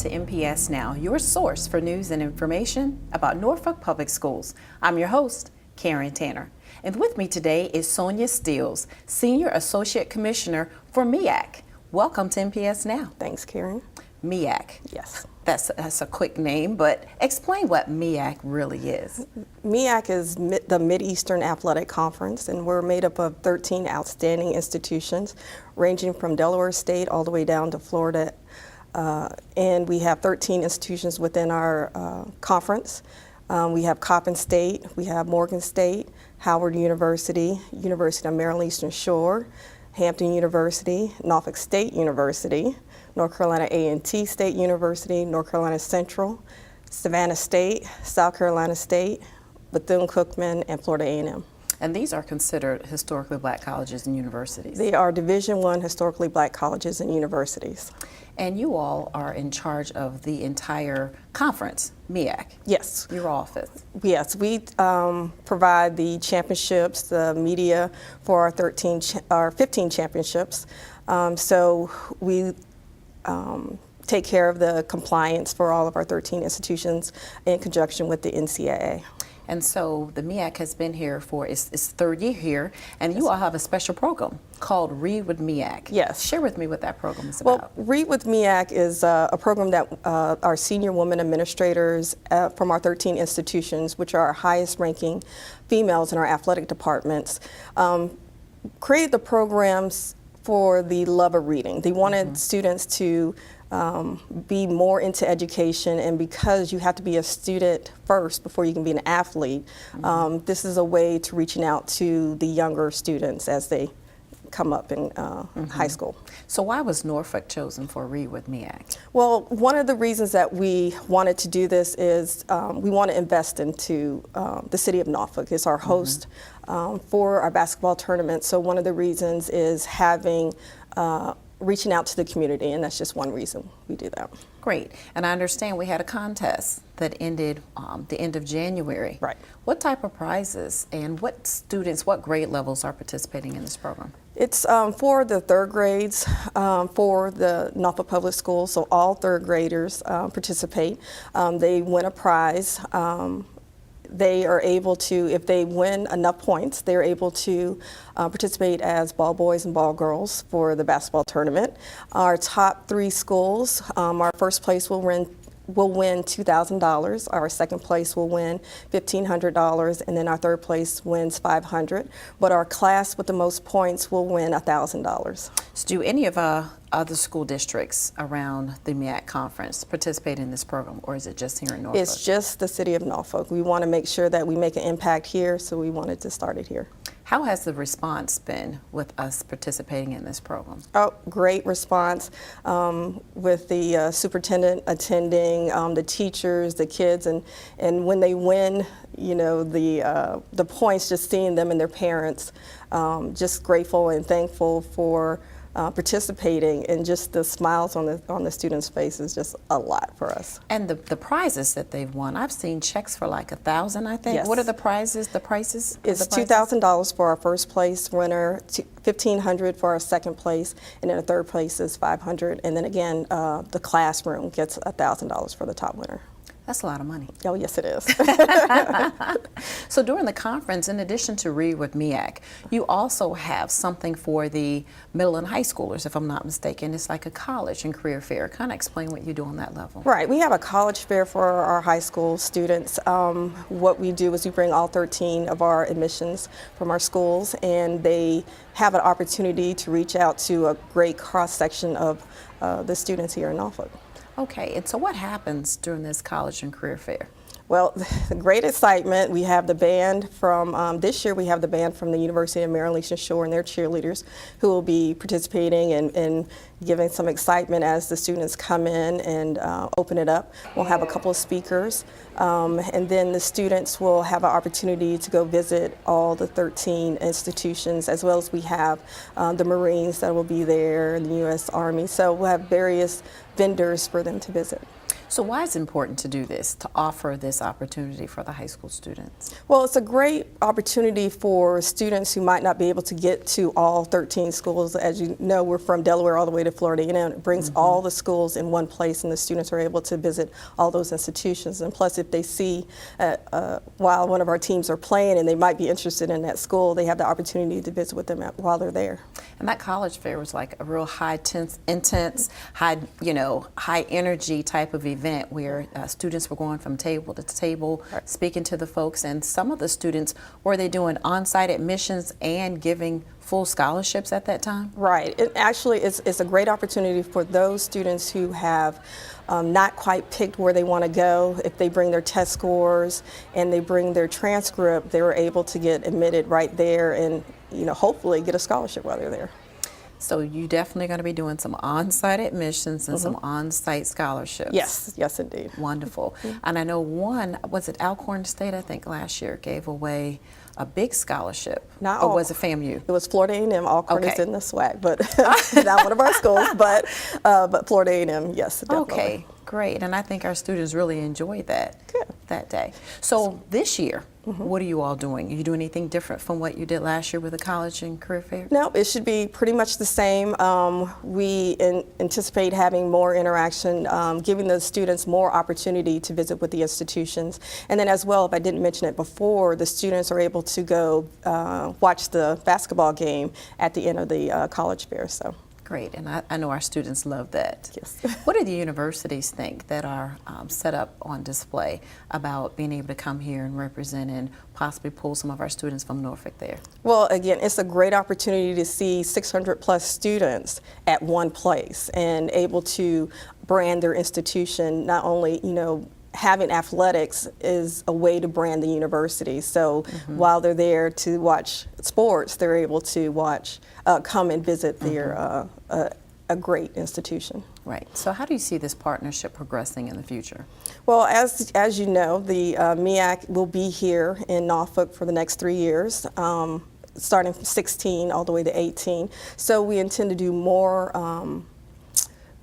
to NPS Now, your source for news and information about Norfolk Public Schools. I'm your host, Karen Tanner. And with me today is Sonia Steels, Senior Associate Commissioner for MEAC. Welcome to NPS Now. Thanks, Karen. MEAC. Yes. That's a quick name, but explain what MEAC really is. MEAC is the Mid-Eastern Athletic Conference, and we're made up of 13 outstanding institutions, ranging from Delaware State all the way down to Florida. And we have 13 institutions within our conference. We have Coppin State, we have Morgan State, Howard University, University of Maryland Eastern Shore, Hampton University, Norfolk State University, North Carolina A&T State University, North Carolina Central, Savannah State, South Carolina State, Bethune-Cookman, and Florida A&M. And these are considered historically black colleges and universities. They are Division I historically black colleges and universities. And you all are in charge of the entire conference, MEAC. Yes. Your office. Yes, we provide the championships, the media for our 15 championships. So we take care of the compliance for all of our 13 institutions in conjunction with the NCAA. And so the MEAC has been here for its third year here, and you all have a special program called Read with MEAC. Yes. Share with me what that program is about. Well, Read with MEAC is a program that our senior women administrators from our 13 institutions, which are our highest ranking females in our athletic departments, created the programs for the love of reading. They wanted students to be more into education, and because you have to be a student first before you can be an athlete, this is a way to reaching out to the younger students as they come up in high school. So why was Norfolk chosen for Read with MEAC? Well, one of the reasons that we wanted to do this is we want to invest into the city of Norfolk. It's our host for our basketball tournament. So one of the reasons is having reaching out to the community, and that's just one reason we do that. Great. And I understand we had a contest that ended the end of January. Right. What type of prizes and what students, what grade levels are participating in this program? It's for the third grades for the Norfolk Public Schools, so all third graders participate. They win a prize. They are able to, if they win enough points, they're able to participate as ball boys and ball girls for the basketball tournament. Our top 3 schools, our first place will win $2,000. Our second place will win $1,500, and then our third place wins $500. But our class with the most points will win $1,000. So do any of other school districts around the MEAC conference participate in this program, or is it just here in Norfolk? It's just the city of Norfolk. We want to make sure that we make an impact here, so we wanted to start it here. How has the response been with us participating in this program? Oh, great response with the superintendent attending, the teachers, the kids, and when they win, you know, the points, just seeing them and their parents, just grateful and thankful for participating, and just the smiles on the students' faces, just a lot for us. And the prizes that they've won, I've seen checks for like $1,000, I think. Yes. What are the prizes? The prices? It's $2,000 for our first place winner, $1,500 for our second place, and then the third place is $500, and then again the classroom gets $1,000 for the top winner. That's a lot of money. Oh, yes, it is. So during the conference, in addition to Read with MEAC, you also have something for the middle and high schoolers, if I'm not mistaken. It's like a college and career fair. Kind of explain what you do on that level. Right. We have a college fair for our high school students. What we do is we bring all 13 of our admissions from our schools, and they have an opportunity to reach out to a great cross-section of the students here in Norfolk. Okay, and so what happens during this college and career fair? Well, great excitement. We have the band from, this year we have the band from the University of Maryland Eastern Shore and their cheerleaders who will be participating and giving some excitement as the students come in and open it up. We'll have a couple of speakers, and then the students will have an opportunity to go visit all the 13 institutions, as well as we have the Marines that will be there, and the U.S. Army. So we'll have various vendors for them to visit. So why is it important to do this, to offer this opportunity for the high school students? Well, it's a great opportunity for students who might not be able to get to all 13 schools. As you know, we're from Delaware all the way to Florida, and it brings all the schools in one place, and the students are able to visit all those institutions. And plus, if they see while one of our teams are playing and they might be interested in that school, they have the opportunity to visit with them while they're there. And that college fair was like a real intense, high energy type of event where students were going from table to table, speaking to the folks, and some of the students, were they doing on-site admissions and giving full scholarships at that time? Right. It actually it's a great opportunity for those students who have not quite picked where they want to go. If they bring their test scores and they bring their transcript, they were able to get admitted right there and hopefully get a scholarship while they're there. So you definitely going to be doing some on-site admissions and some on-site scholarships. Yes, indeed. Wonderful. And I know was it Alcorn State, I think last year, gave away a big scholarship. Or was it FAMU? It was Florida A&M. Alcorn is in the SWAC, but not one of our schools, but Florida A&M, yes, definitely. Okay, great. And I think our students really enjoyed that day. So this year, what are you all doing? Are you doing anything different from what you did last year with the college and career fair? No, it should be pretty much the same. We anticipate having more interaction, giving the students more opportunity to visit with the institutions. And then as well, if I didn't mention it before, the students are able to go watch the basketball game at the end of the college fair. So. Great, and I know our students love that. Yes. What do the universities think that are set up on display about being able to come here and represent and possibly pull some of our students from Norfolk there? Well, again, it's a great opportunity to see 600 plus students at one place and able to brand their institution. Not only, having athletics is a way to brand the university. So while they're there to watch sports, they're able to come and visit their a great institution. Right. So how do you see this partnership progressing in the future? Well, as you know, the MEAC will be here in Norfolk for the next 3 years. Starting from 16 all the way to 18. So we intend to do more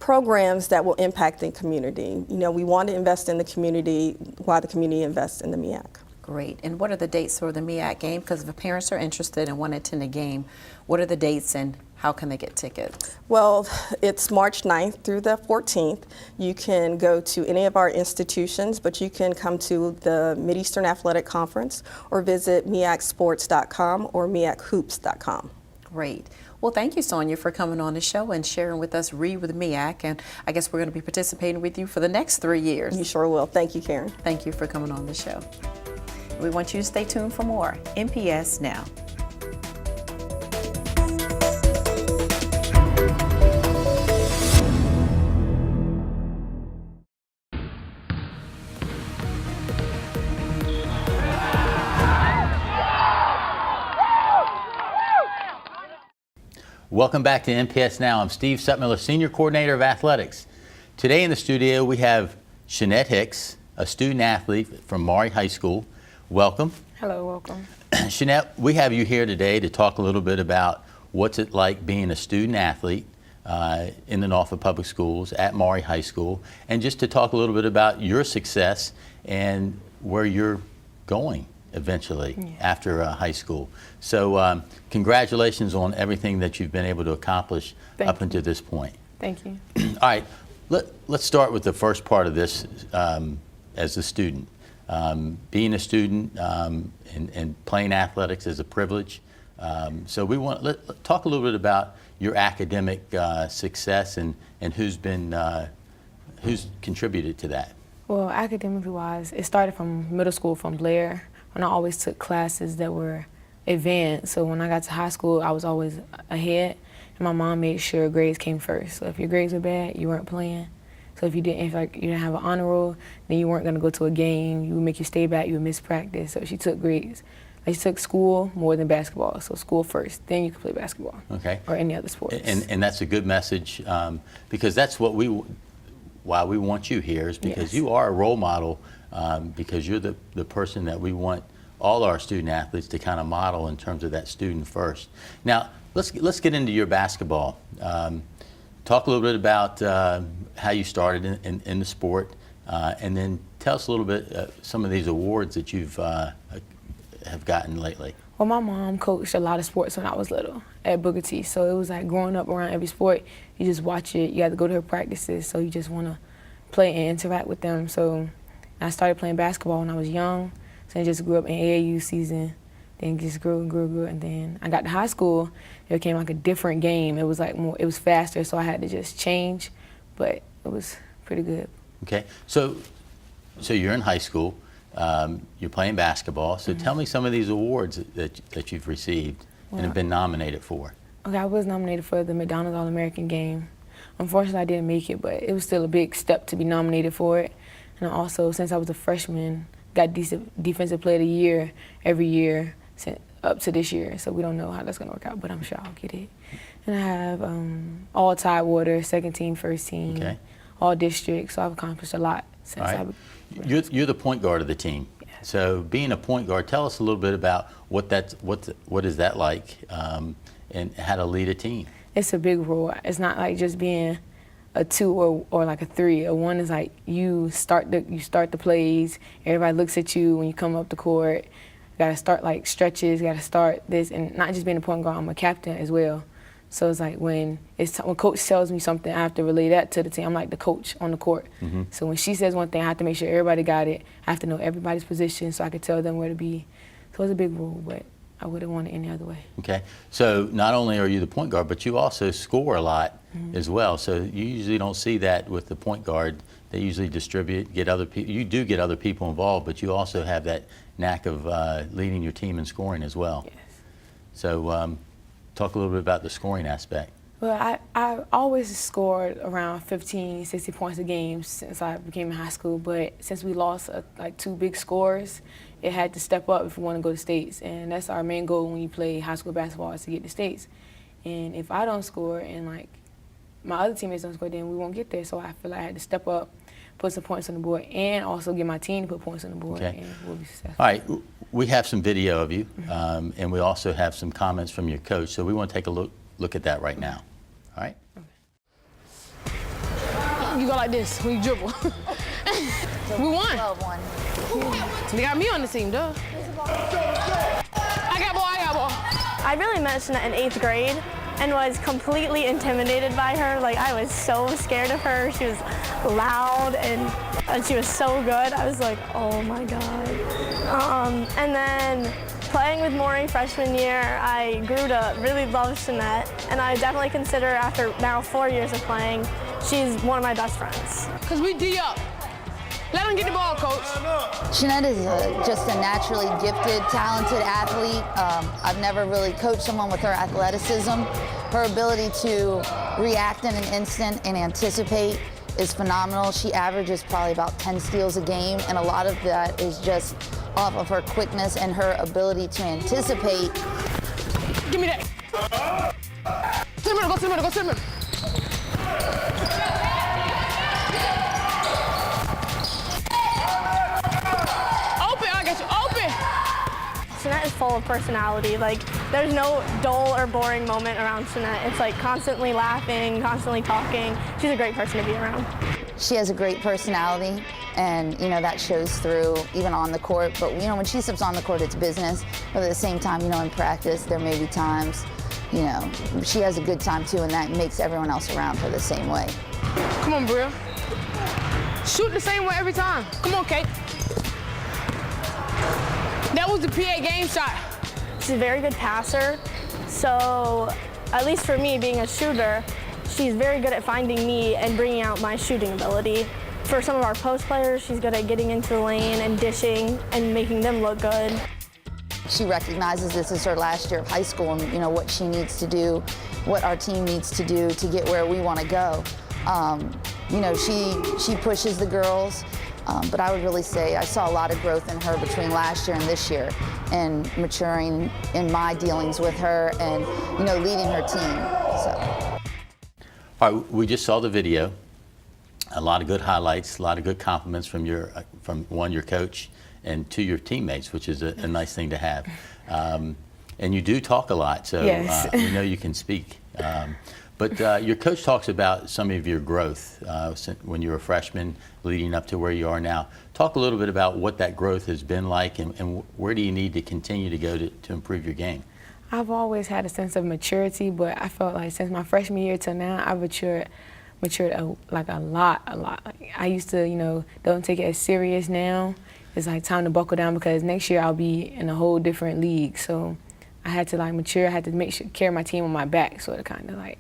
programs that will impact the community. We want to invest in the community while the community invests in the MEAC. Great. And what are the dates for the MEAC game? Because if the parents are interested and want to attend a game, what are the dates and how can they get tickets? Well, it's March 9th through the 14th. You can go to any of our institutions, but you can come to the Mid-Eastern Athletic Conference or visit meacsports.com or meachoops.com. Great. Well, thank you, Sonia, for coming on the show and sharing with us Read with MEAC. And I guess we're going to be participating with you for the next 3 years. You sure will. Thank you, Karen. Thank you for coming on the show. We want you to stay tuned for more NPS Now. Welcome back to NPS Now. I'm Steve Sutmiller, Senior Coordinator of Athletics. Today in the studio we have Chanette Hicks, a student athlete from Maury High School. Welcome. Hello, welcome. Chanette, we have you here today to talk a little bit about what's it like being a student athlete in the Norfolk Public Schools at Maury High School, and just to talk a little bit about your success and where you're going eventually after high school. So congratulations on everything that you've been able to accomplish up until this point. Thank you. All right, let's start with the first part of this as a student. Being a student and playing athletics is a privilege. So we want to talk a little bit about your academic success and who's contributed to that. Well, academically wise, it started from middle school from Blair, when I always took classes that were advanced. So when I got to high school, I was always ahead, and my mom made sure grades came first. So if your grades were bad, you weren't playing. So if you didn't have an honor roll, then you weren't going to go to a game. You would make you stay back. You would miss practice. So she took grades. She took school more than basketball. So school first, then you could play basketball. Okay. Or any other sports. And that's a good message because that's what why we want you here is because you are a role model because you're the person that we want all our student athletes to kind of model in terms of that student first. Now, let's get into your basketball. Talk a little bit about how you started in the sport, And then tell us a little bit some of these awards that you've have gotten lately. Well, my mom coached a lot of sports when I was little at Booker T. So it was like growing up around every sport, you just watch it. You had to go to her practices, so you just want to play and interact with them. So I started playing basketball when I was young. So I just grew up in AAU season, then just grew and grew, and then I got to high school. It became like a different game. It was like more, it was faster, so I had to just change, but it was pretty good. Okay, so you're in high school. You're playing basketball. So tell me some of these awards that you've received and have been nominated for. Okay, I was nominated for the McDonald's All-American game. Unfortunately, I didn't make it, but it was still a big step to be nominated for it. And also, since I was a freshman, got Defensive Player of the Year every year up to this year. So we don't know how that's going to work out, but I'm sure I'll get it. And I have all Tidewater, second team, first team, all districts. So I've accomplished a lot since You're the point guard of the team. Yeah. So being a point guard, tell us a little bit about what is that like, and how to lead a team. It's a big role. It's not like just being a 2 or like a 3. A 1 is like you start the plays. Everybody looks at you when you come up the court. You gotta start like stretches. You gotta start this, and not just being a point guard. I'm a captain as well. So it's like when coach tells me something, I have to relay that to the team. I'm like the coach on the court. So when she says one thing, I have to make sure everybody got it. I have to know everybody's position so I can tell them where to be. So it's a big role, but I wouldn't want it any other way. Okay, so not only are you the point guard, but you also score a lot as well. So you usually don't see that with the point guard. They usually distribute, get other people. You do get other people involved, but you also have that knack of leading your team in scoring as well. Yes. So talk a little bit about the scoring aspect. Well, I always scored around 15, 60 points a game since I became in high school, but since we lost like 2 big scores, it had to step up if we want to go to states, and that's our main goal when you play high school basketball, is to get to states. And if I don't score and like my other teammates don't score, then we won't get there. So I feel like I had to step up, put some points on the board, and also get my team to put points on the board, and we'll be successful. All right, we have some video of you, and we also have some comments from your coach. So we want to take a look at that right now. All right. You go like this when you dribble. We won. 12-1. They got me on the team, duh. I got ball. I really met Chanette in 8th grade and was completely intimidated by her. Like, I was so scared of her. She was loud and she was so good. I was like, oh my God. And then playing with Maury freshman year, I grew to really love Chanette, and I definitely consider, after now 4 years of playing, she's one of my best friends. Cause we D up. Let them get the ball, coach. Chanette is just a naturally gifted, talented athlete. I've never really coached someone with her athleticism. Her ability to react in an instant and anticipate is phenomenal. She averages probably about 10 steals a game, and a lot of that is just off of her quickness and her ability to anticipate. Give me that. To the middle, go to the middle, go to the middle. Open, I got you, open. Chanette is full of personality. Like, there's no dull or boring moment around Chanette. It's like constantly laughing, constantly talking. She's a great person to be around. She has a great personality, and that shows through even on the court. But when she steps on the court, it's business. But at the same time, in practice, there may be times, she has a good time too, and that makes everyone else around her the same way. Come on, Bria. Shoot the same way every time. Come on, Kate. That was the PA game shot. She's a very good passer. So, at least for me, being a shooter, she's very good at finding me and bringing out my shooting ability. For some of our post players, she's good at getting into the lane and dishing and making them look good. She recognizes this is her last year of high school, and what she needs to do, what our team needs to do to get where we want to go. She pushes the girls, but I would really say I saw a lot of growth in her between last year and this year, and maturing in my dealings with her and leading her team. So. All right, we just saw the video. A lot of good highlights, a lot of good compliments from your coach, and to your teammates, which is a nice thing to have. And you do talk a lot, so Yes. we know you can speak. But your coach talks about some of your growth when you were a freshman leading up to where you are now. Talk a little bit about what that growth has been like and where do you need to continue to go to improve your game? I've always had a sense of maturity, but I felt like since my freshman year till now, I've matured like a lot. Like, I used to, don't take it as serious now. It's like time to buckle down because next year I'll be in a whole different league. So I had to like mature. I had to carry my team on my back, sort of kind of like.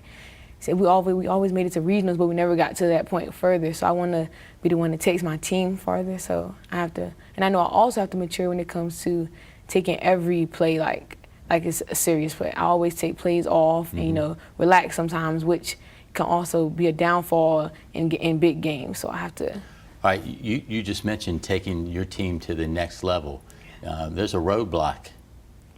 So we always made it to regionals, but we never got to that point further. So I want to be the one that takes my team farther. So I have to, and I know I also have to mature when it comes to taking every play like it's a serious play. I always take plays off and relax sometimes, which can also be a downfall in big games. So I have to. All right, you just mentioned taking your team to the next level. There's a roadblock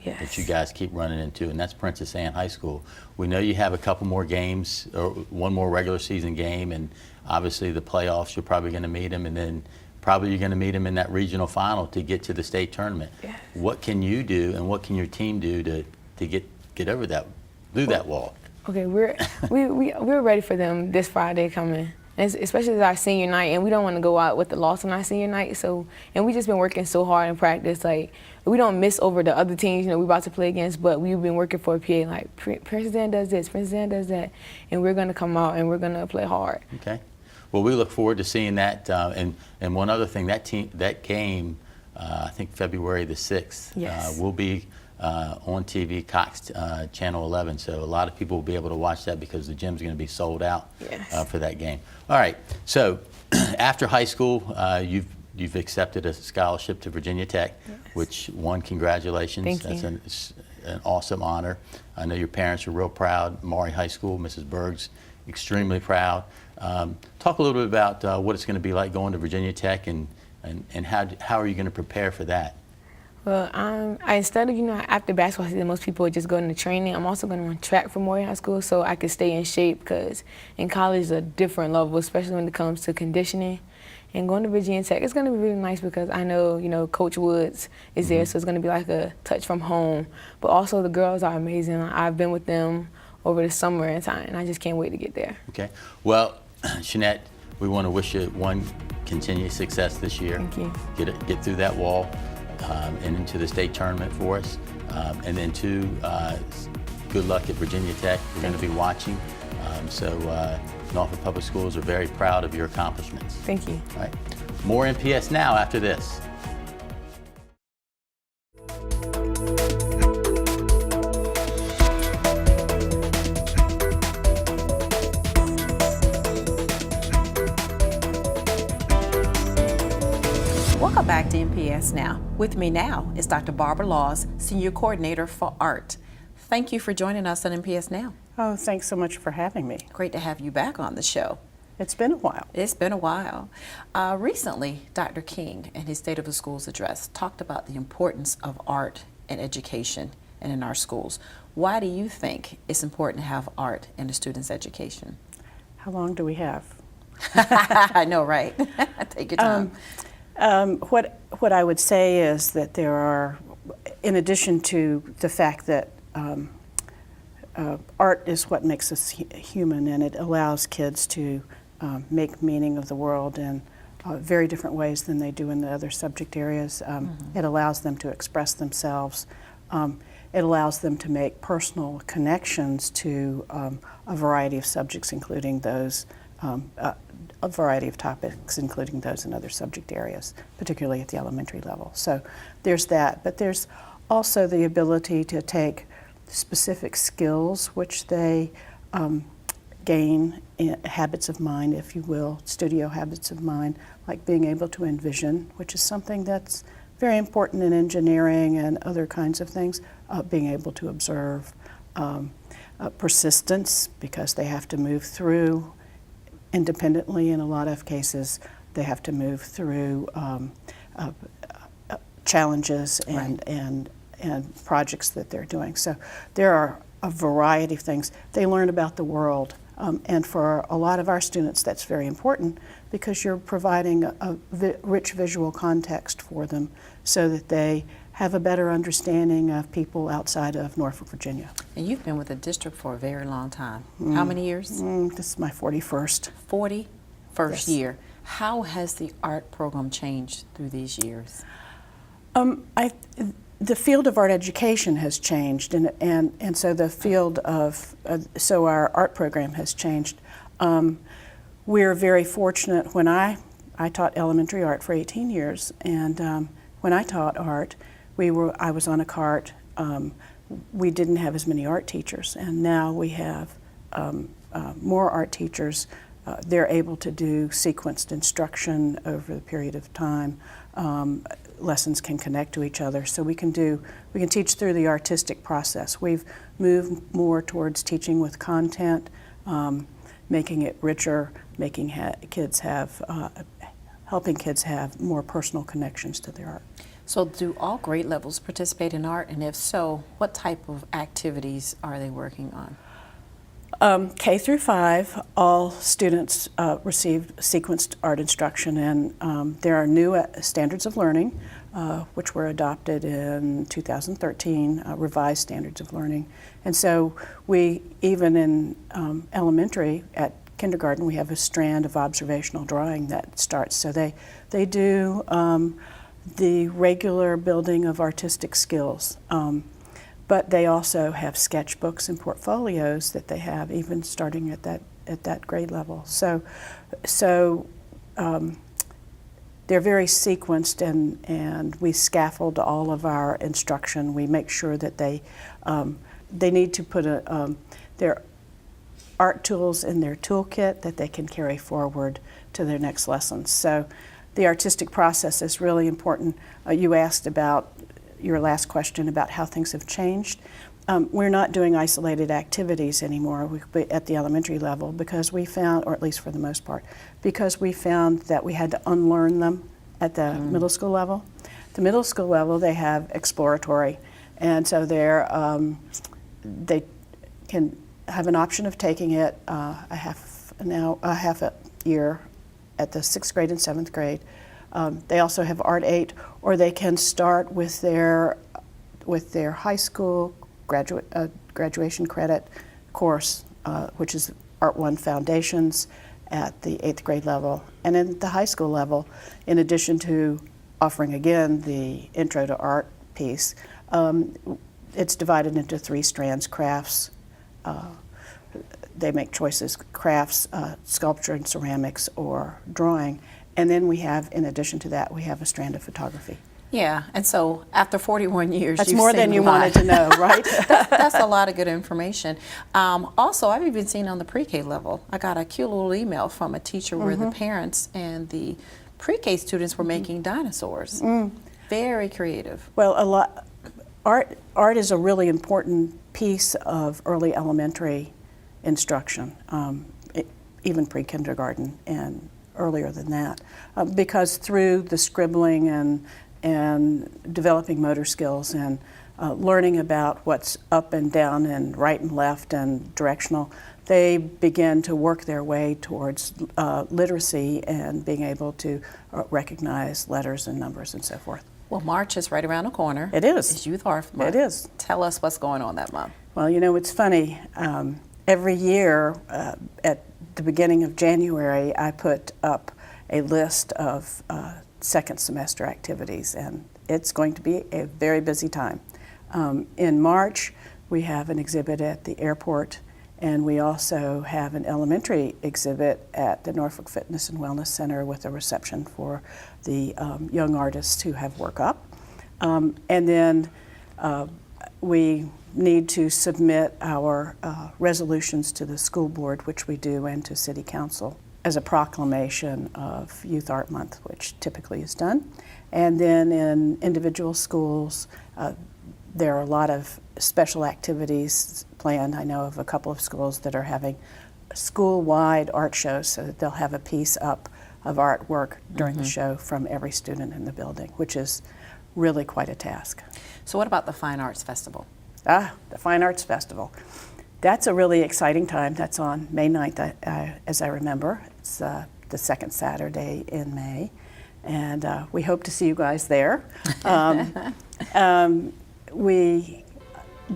that you guys keep running into, and that's Princess Anne High School. We know you have a couple more games, or one more regular season game, and obviously the playoffs, you're probably going to meet them, and then probably you're going to meet them in that regional final to get to the state tournament. Yes. What can you do, and what can your team do to get over that, through that wall? Okay, we're ready for them this Friday coming. Especially as our senior night, and we don't want to go out with the loss on our senior night. So, and we just been working so hard in practice. Like, we don't miss over the other teams, we about to play against, but we've been working for a PA. Like, Princess Anne does this, Princess Anne does that, and we're gonna come out and we're gonna play hard. Okay. Well, we look forward to seeing that. And one other thing, that game, I think February the 6th, yes. Will be on TV, Cox Channel 11. So a lot of people will be able to watch that because the gym's going to be sold out yes. For that game. All right. So after high school, you've accepted a scholarship to Virginia Tech, yes. which congratulations. Thank That's you. an awesome honor. I know your parents are real proud. Maury High School, Mrs. Berg's extremely proud. Talk a little bit about what it's going to be like going to Virginia Tech and how are you going to prepare for that? Well, instead of, after basketball season, most people would just go into training. I'm also going to run track for Maury High School so I can stay in shape because in college is a different level, especially when it comes to conditioning. And going to Virginia Tech, it's going to be really nice because I know, Coach Woods is there, so it's going to be like a touch from home. But also the girls are amazing. I've been with them over the summer and time, and I just can't wait to get there. Okay. Well, Chanette, we want to wish you one, continued success this year. Thank you. Get through that wall. And into the state tournament for us. And then two, good luck at Virginia Tech. We're going to be watching. So Norfolk Public Schools are very proud of your accomplishments. Thank you. All right. More NPS Now after this. Welcome back to NPS Now. With me now is Dr. Barbara Laws, Senior Coordinator for Art. Thank you for joining us on NPS Now. Oh, thanks so much for having me. Great to have you back on the show. It's been a while. It's been a while. Recently, Dr. King, in his State of the Schools address, talked about the importance of art in education and in our schools. Why do you think it's important to have art in a student's education? How long do we have? I know, right? Take your time. What I would say is that there are, in addition to the fact that art is what makes us human, and it allows kids to make meaning of the world in very different ways than they do in the other subject areas. It allows them to express themselves. It allows them to make personal connections to a variety of subjects, including those a variety of topics, including those in other subject areas, particularly at the elementary level. So there's that, but there's also the ability to take specific skills which they gain in habits of mind, if you will, studio habits of mind, like being able to envision, which is something that's very important in engineering and other kinds of things, being able to observe, persistence, because they have to move through independently in a lot of cases. They have to move through challenges and projects that they're doing. So there are a variety of things. They learn about the world And for a lot of our students, that's very important because you're providing a rich visual context for them so that they have a better understanding of people outside of Norfolk, Virginia. And you've been with the district for a very long time. How many years? This is my 41st. 41st Yes. year. How has the art program changed through these years? The field of art education has changed, and so the field of, so our art program has changed. We're very fortunate. When I taught elementary art for 18 years, and when I taught art, I was on a cart. We didn't have as many art teachers, and now we have more art teachers. They're able to do sequenced instruction over the period of time. Lessons can connect to each other, so we can teach through the artistic process. We've moved more towards teaching with content, making it richer, making helping kids have more personal connections to their art. So do all grade levels participate in art, and if so, what type of activities are they working on? K through 5, all students receive sequenced art instruction, and there are new standards of learning, which were adopted in 2013, revised standards of learning. And so we, even in elementary, at kindergarten, we have a strand of observational drawing that starts. So they do the regular building of artistic skills. But they also have sketchbooks and portfolios that they have, even starting at that grade level. So they're very sequenced, and we scaffold all of our instruction. We make sure that they need to put their art tools in their toolkit that they can carry forward to their next lessons. So the artistic process is really important. You asked about your last question about how things have changed. We're not doing isolated activities anymore at the elementary level because we found, or at least for the most part, because we found that we had to unlearn them at the middle school level. The middle school level, they have exploratory, and so they can have an option of taking it a half a year at the 6th grade and 7th grade. They also have Art 8, or they can start with their high school graduation credit course, which is Art 1 Foundations at the 8th grade level. And in the high school level, in addition to offering again the Intro to Art piece, it's divided into 3 strands: crafts, they make choices, crafts, sculpture and ceramics, or drawing. And then we have, in addition to that, we have a strand of photography. Yeah, and so after 41 years, That's you've more seen than you a lot. wanted to know, right? That's a lot of good information. Also, I've even seen on the pre-K level, I got a cute little email from a teacher where the parents and the pre-K students were making dinosaurs. Very creative. Well, art is a really important piece of early elementary instruction, even pre-kindergarten and earlier than that, because through the scribbling and developing motor skills and learning about what's up and down and right and left and directional, they begin to work their way towards literacy and being able to recognize letters and numbers and so forth. Well, March is right around the corner. It is. It's Youth Art Month. It is. Tell us what's going on that month. Well, you know, it's funny. Every year at the beginning of January, I put up a list of second semester activities, and it's going to be a very busy time. In March, we have an exhibit at the airport, and we also have an elementary exhibit at the Norfolk Fitness and Wellness Center with a reception for the young artists who have work up. And then we need to submit our resolutions to the school board, which we do, and to City Council as a proclamation of Youth Art Month, which typically is done. And then in individual schools, there are a lot of special activities planned. I know of a couple of schools that are having school-wide art shows, so that they'll have a piece up of artwork during the show from every student in the building, which is really quite a task. So what about the Fine Arts Festival? The Fine Arts Festival. That's a really exciting time. That's on May 9th, as I remember. It's the second Saturday in May, and we hope to see you guys there. We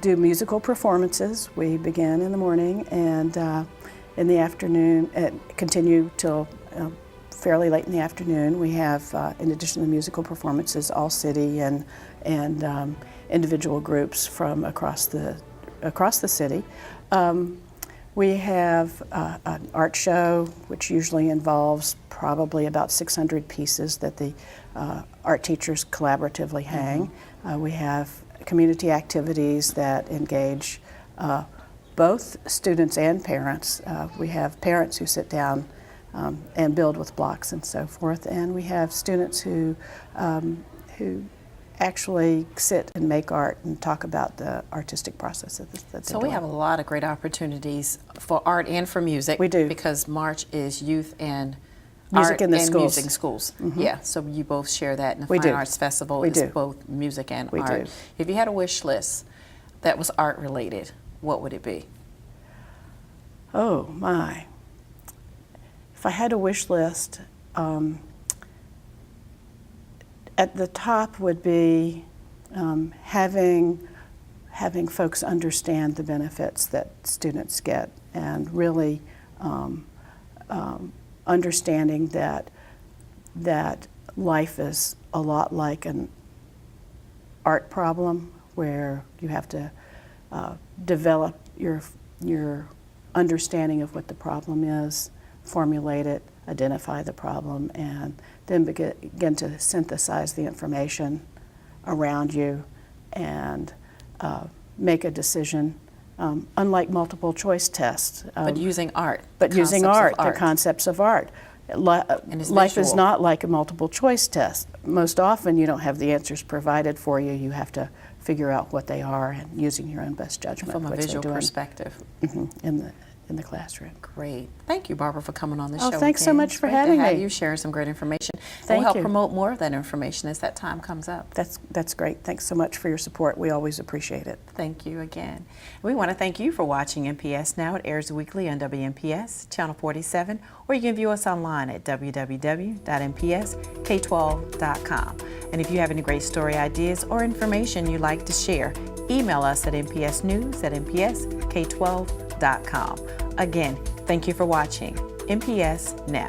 do musical performances. We begin in the morning, and in the afternoon, continue till fairly late in the afternoon. We have, in addition to musical performances, all city and individual groups from across the city. We have an art show, which usually involves probably about 600 pieces that the art teachers collaboratively hang. We have community activities that engage both students and parents. We have parents who sit down and build with blocks and so forth, and we have students who actually sit and make art and talk about the artistic process that they're So doing. we have a lot of great opportunities for art and for music. We do. Because March is youth and Music art in the and schools. music schools. Yeah, so you both share that, and the We Fine do. Arts Festival We is do. both music and We art. do. If you had a wish list that was art related, what would it be? Oh my. If I had a wish list, at the top would be having folks understand the benefits that students get, and really understanding that life is a lot like an art problem, where you have to develop your understanding of what the problem is, formulate it, identify the problem, and then begin to synthesize the information around you and make a Um, decision. Unlike multiple choice tests. But using art. But the using concepts of art, the concepts of art. it's Life is visual. not like a multiple choice test. Most often you don't have the answers provided for you. You have to figure out what they are, and using your own best judgment. From a which they're visual doing, perspective. in the classroom. Great. Thank you, Barbara, for coming on the Oh, show. thanks so again. much It's for great having to have me. you sharing some great information. Thank We'll help you. promote more of that information as that time comes up. That's great. Thanks so much for your support. We always appreciate it. Thank you again. We want to thank you for watching NPS Now. It airs weekly on WNPS, Channel 47, or you can view us online at www.npsk12.com. And if you have any great story ideas or information you'd like to share, email us at npsnews@npsk12.com. Again, thank you for watching NPS Now.